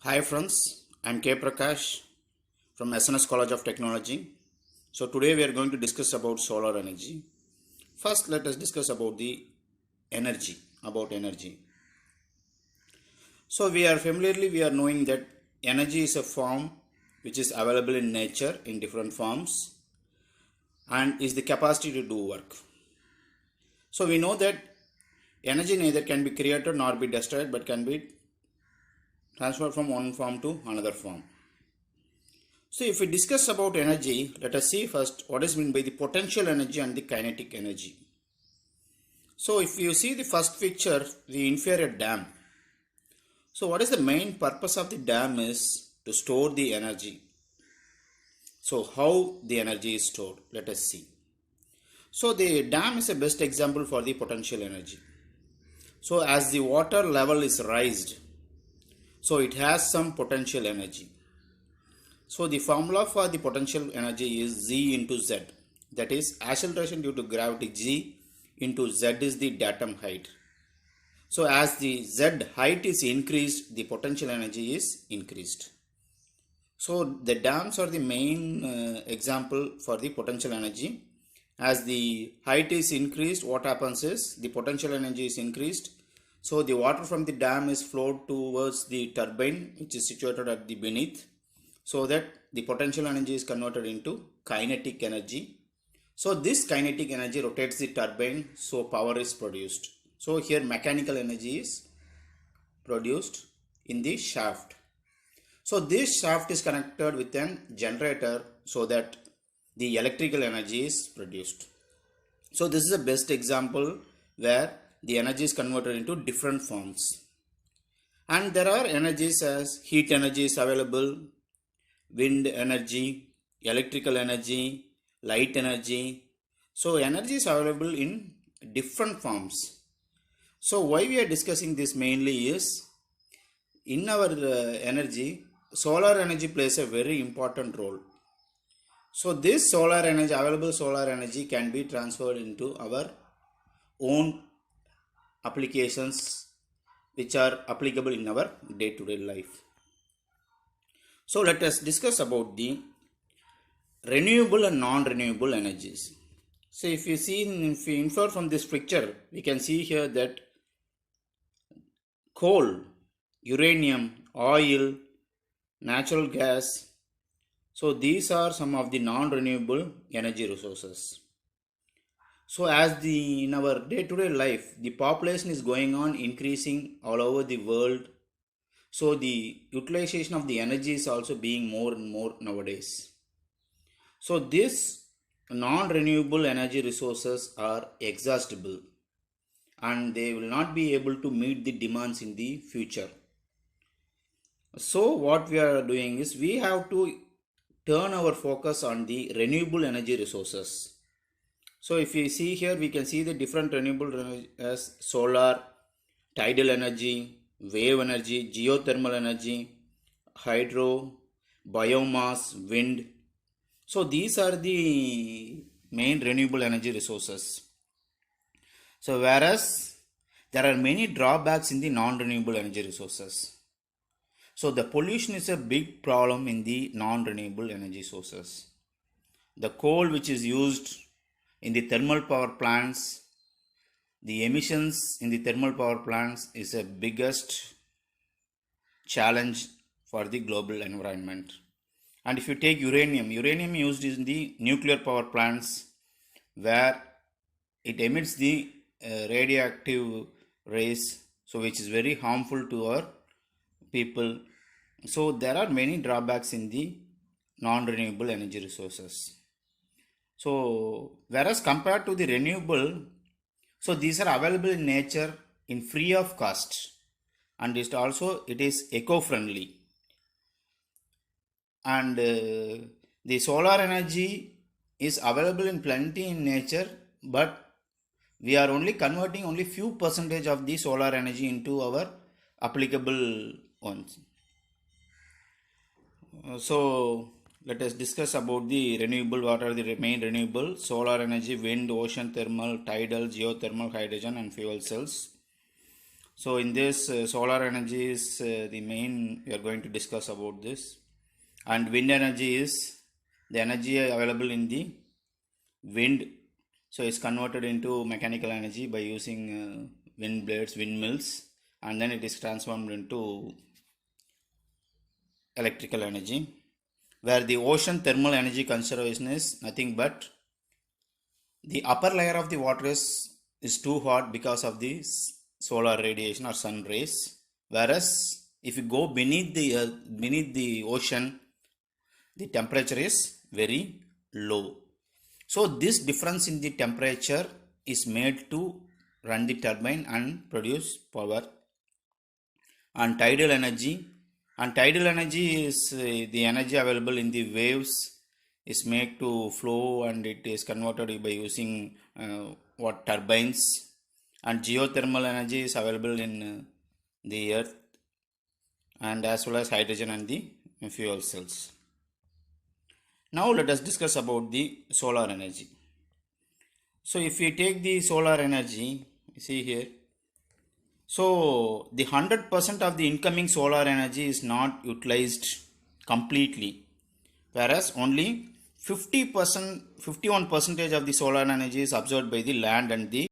Hi friends, I'm K. Prakash from SNS College of Technology. So today we are going to discuss about solar energy. First, let us discuss about the energy. So we are knowing that energy is a form which is available in nature in different forms and is the capacity to do work. So we know that energy neither can be created nor be destroyed but can be transferred from one form to another form. So if we discuss about energy, let us see first what is meant by the potential energy and the kinetic energy. So if you see the first picture, the infrared dam. So what is the main purpose of the dam is to store the energy. So how the energy is stored, let us see. So the dam is a best example for the potential energy. So as the water level is raised, so it has some potential energy. So the formula for the potential energy is Z into Z. That is acceleration due to gravity G into Z is the datum height. So as the Z height is increased, the potential energy is increased. So the dams are the main example for the potential energy. As the height is increased, what happens is the potential energy is increased. So the water from the dam is flowed towards the turbine which is situated at the beneath, so that the potential energy is converted into kinetic energy. So this kinetic energy rotates the turbine, so power is produced. So here mechanical energy is produced in the shaft. So this shaft is connected with a generator so that the electrical energy is produced. So this is the best example where the energy is converted into different forms. And there are energies as heat energy is available, wind energy, electrical energy, light energy. So energy is available in different forms. So why we are discussing this mainly is in our energy, solar energy plays a very important role. So this available solar energy can be transferred into our own applications which are applicable in our day-to-day life. So let us discuss about the renewable and non-renewable energies. So if you infer from this picture, we can see here that coal, uranium, oil, natural gas. So these are some of the non-renewable energy resources. So as in our day-to-day life, the population is going on increasing all over the world. So the utilization of the energy is also being more and more nowadays. So these non-renewable energy resources are exhaustible and they will not be able to meet the demands in the future. So what we are doing is we have to turn our focus on the renewable energy resources. So if you see here, we can see the different renewable energy as solar, tidal energy, wave energy, geothermal energy, hydro, biomass, wind. So these are the main renewable energy resources. So whereas there are many drawbacks in the non-renewable energy resources. So the pollution is a big problem in the non-renewable energy sources. The coal which is used in the thermal power plants, the emissions in the thermal power plants is a biggest challenge for the global environment. And if you take uranium used in the nuclear power plants where it emits the radioactive rays, so which is very harmful to our people. So there are many drawbacks in the non-renewable energy resources. So whereas compared to the renewable, so these are available in nature in free of cost, and it is eco-friendly. And the solar energy is available in plenty in nature, but we are only converting only few percentage of the solar energy into our applicable ones. So let us discuss about the renewable. What are the main renewable? Solar energy, wind, ocean thermal, tidal, geothermal, hydrogen and fuel cells. So in this solar energy is the main we are going to discuss about this, and wind energy is the energy available in the wind. So it's converted into mechanical energy by using wind blades, windmills, and then it is transformed into electrical energy. Where the ocean thermal energy conservation is nothing but the upper layer of the water is too hot because of the solar radiation or sun rays, whereas if you go beneath the earth, beneath the ocean, the temperature is very low. So this difference in the temperature is made to run the turbine and produce power. And tidal energy is the energy available in the waves is made to flow, and it is converted by using what turbines. And geothermal energy is available in the earth, and as well as hydrogen and the fuel cells. Now let us discuss about the solar energy. So if we take the solar energy, see here, so the 100% of the incoming solar energy is not utilized completely, whereas only 51% of the solar energy is absorbed by the land and the